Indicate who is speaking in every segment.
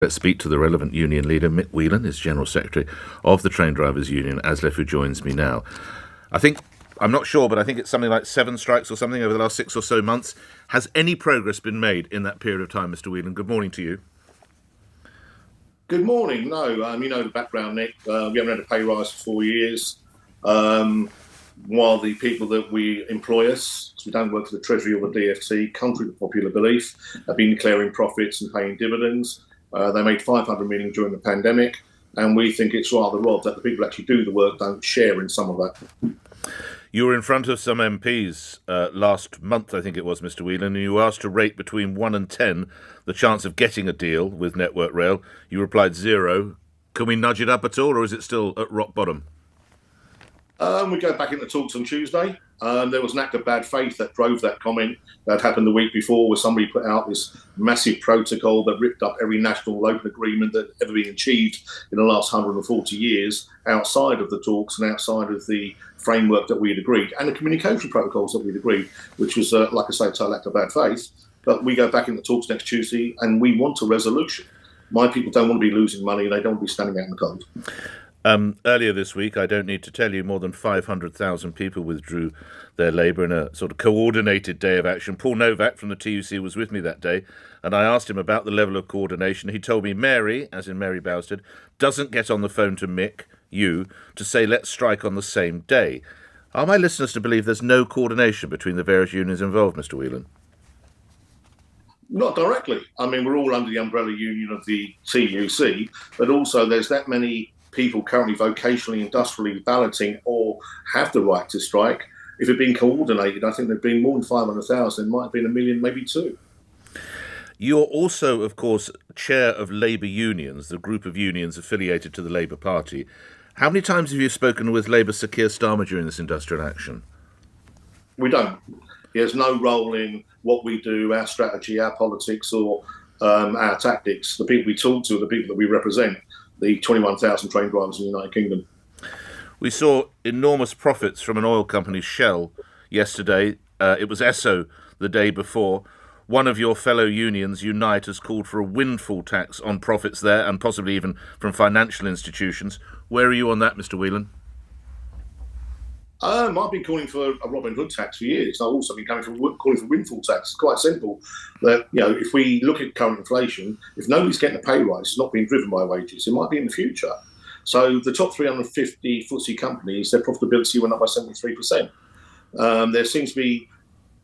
Speaker 1: Let's speak to the relevant union leader. Mick Whelan is General Secretary of the Train Drivers Union, ASLEF, who joins me now. I'm not sure, but I think it's something like 7 strikes or something over the last 6 or so months. Has any progress been made in that period of time, Mr. Whelan? Good morning to you.
Speaker 2: Good morning. No, you know the background, Nick. We haven't had a pay rise for 4 years. While the people that we employ us, so we don't work for the Treasury or the DFT, contrary to popular belief, have been declaring profits and paying dividends. They made 500 million during the pandemic, and we think it's rather odd that the people who actually do the work don't share in some of that.
Speaker 1: You were in front of some MPs last month, I think it was, Mr. Whelan, and you were asked to rate between 1 and 10 the chance of getting a deal with Network Rail. You replied 0. Can we nudge it up at all, or is it still at rock bottom?
Speaker 2: We go back into talks on Tuesday. There was an act of bad faith that drove that comment that happened the week before, where somebody put out this massive protocol that ripped up every national local agreement that ever been achieved in the last 140 years outside of the talks and outside of the framework that we had agreed, and the communication protocols that we'd agreed, which was, like I say, a total act of bad faith. But we go back into talks next Tuesday, and we want a resolution. My people don't want to be losing money. They don't want to be standing out in the cold.
Speaker 1: Earlier this week, I don't need to tell you, more than 500,000 people withdrew their labour in a sort of coordinated day of action. Paul Novak from the TUC was with me that day, and I asked him about the level of coordination. He told me Mary, as in Mary Bowstead, doesn't get on the phone to Mick, you, to say let's strike on the same day. Are my listeners to believe there's no coordination between the various unions involved, Mr. Whelan?
Speaker 2: Not directly. I mean, we're all under the umbrella union of the TUC, but also there's that many people currently vocationally, industrially balloting or have the right to strike. If it had been coordinated, I think there'd been more than 500,000. There might have been 1 million, maybe 2.
Speaker 1: You're also, of course, chair of Labour Unions, the group of unions affiliated to the Labour Party. How many times have you spoken with Labour Sir Keir Starmer during this industrial action?
Speaker 2: We don't. He has no role in what we do, our strategy, our politics, or our tactics. The people we talk to are the people that we represent, the 21,000 train drivers in the United Kingdom.
Speaker 1: We saw enormous profits from an oil company, Shell, yesterday. It was Esso the day before. One of your fellow unions, Unite, has called for a windfall tax on profits there, and possibly even from financial institutions. Where are you on that, Mr. Whelan?
Speaker 2: I've been calling for a Robin Hood tax for years. I've also been calling for windfall tax. It's quite simple. That, if we look at current inflation, if nobody's getting a pay rise, it's not being driven by wages. It might be in the future. So the top 350 FTSE companies, their profitability went up by 73%. There seems to be,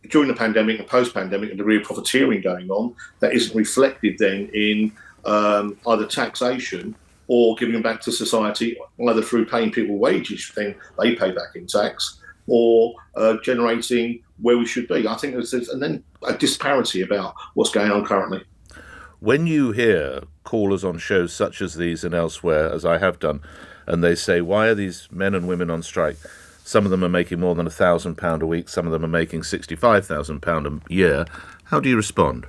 Speaker 2: during the pandemic and post-pandemic, a degree of profiteering going on that isn't reflected then in either taxation or giving them back to society, either through paying people wages, then they pay back in tax, or generating where we should be. I think there's and then a disparity about what's going on currently.
Speaker 1: When you hear callers on shows such as these and elsewhere, as I have done, and they say, why are these men and women on strike? Some of them are making more than £1,000 a week, some of them are making £65,000 a year. How do you respond?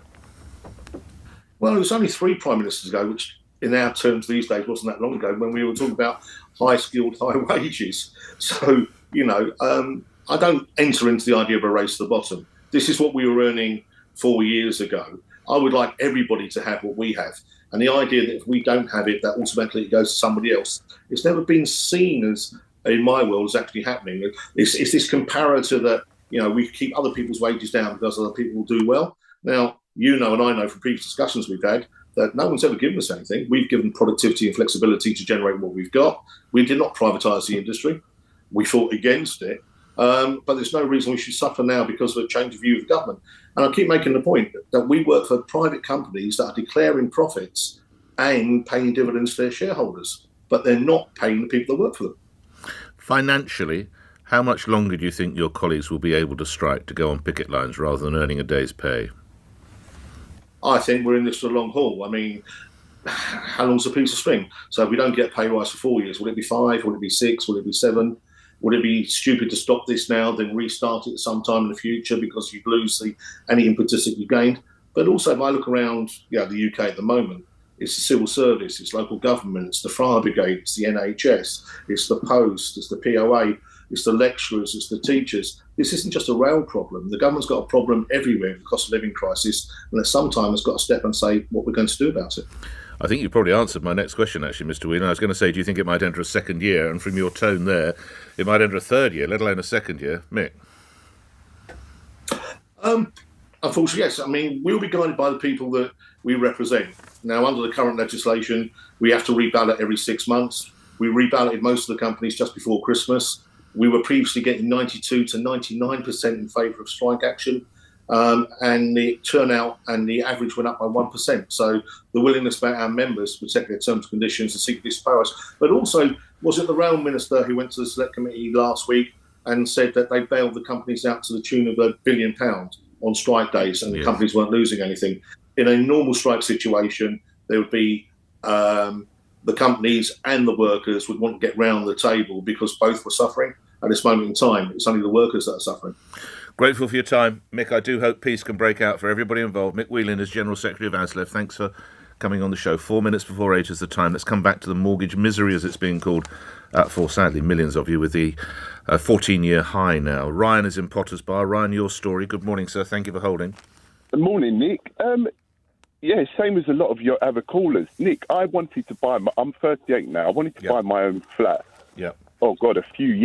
Speaker 2: Well, it was only 3 prime ministers ago, which in our terms these days wasn't that long ago, when we were talking about high-skilled, high wages. So, I don't enter into the idea of a race to the bottom. This is what we were earning 4 years ago. I would like everybody to have what we have. And the idea that if we don't have it, that automatically it goes to somebody else, it's never been seen as, in my world, as actually happening. It's this comparator that, we keep other people's wages down because other people will do well. Now, and I know from previous discussions we've had, that no one's ever given us anything. We've given productivity and flexibility to generate what we've got. We did not privatise the industry. We fought against it. But there's no reason we should suffer now because of a change of view of the government. And I keep making the point that we work for private companies that are declaring profits and paying dividends to their shareholders, but they're not paying the people that work for them.
Speaker 1: Financially, how much longer do you think your colleagues will be able to strike, to go on picket lines rather than earning a day's pay?
Speaker 2: I think we're in this for the long haul. I mean, how long's a piece of string? So if we don't get a pay rise for 4 years, will it be 5? Will it be 6? Will it be 7? Would it be stupid to stop this now, then restart it at some time in the future because you lose any impetus that you gained? But also, if I look around the UK at the moment, it's the civil service, it's local government, it's the fire brigade, it's the NHS, it's the post, it's the POA, it's the lecturers, it's the teachers. This isn't just a rail problem. The government's got a problem everywhere with the cost of living crisis, and at some time it's got to step and say what we're going to do about it.
Speaker 1: I think you probably answered my next question, actually, Mr. Whelan. I was going to say, do you think it might enter a second year? And from your tone there, it might enter a third year, let alone a second year. Mick?
Speaker 2: Unfortunately, yes. I mean, we'll be guided by the people that we represent. Now, under the current legislation, we have to reballot every 6 months. We reballoted most of the companies just before Christmas. We were previously getting 92 to 99% in favour of strike action. And the turnout and the average went up by 1%. So the willingness by our members to protect their terms and conditions and seek this powers. But also, was it the rail minister who went to the select committee last week and said that they bailed the companies out to the tune of £1 billion on strike days, and the companies weren't losing anything? In a normal strike situation, there would be the companies and the workers would want to get round the table because both were suffering. At this moment in time, it's only the workers that are suffering.
Speaker 1: Grateful for your time, Mick. I do hope peace can break out for everybody involved. Mick Whelan is General Secretary of ASLEF. Thanks for coming on the show. 4 minutes before 8 is the time. Let's come back to the mortgage misery, as it's being called, for sadly millions of you, with the 14-year high now. Ryan is in Potters Bar. Ryan, your story. Good morning, sir. Thank you for holding.
Speaker 3: Good morning, Nick. Yeah, same as a lot of your other callers. Nick, I wanted to buy I'm 38 now. I wanted to buy my own flat.
Speaker 1: Yeah.
Speaker 3: Oh, God, a few years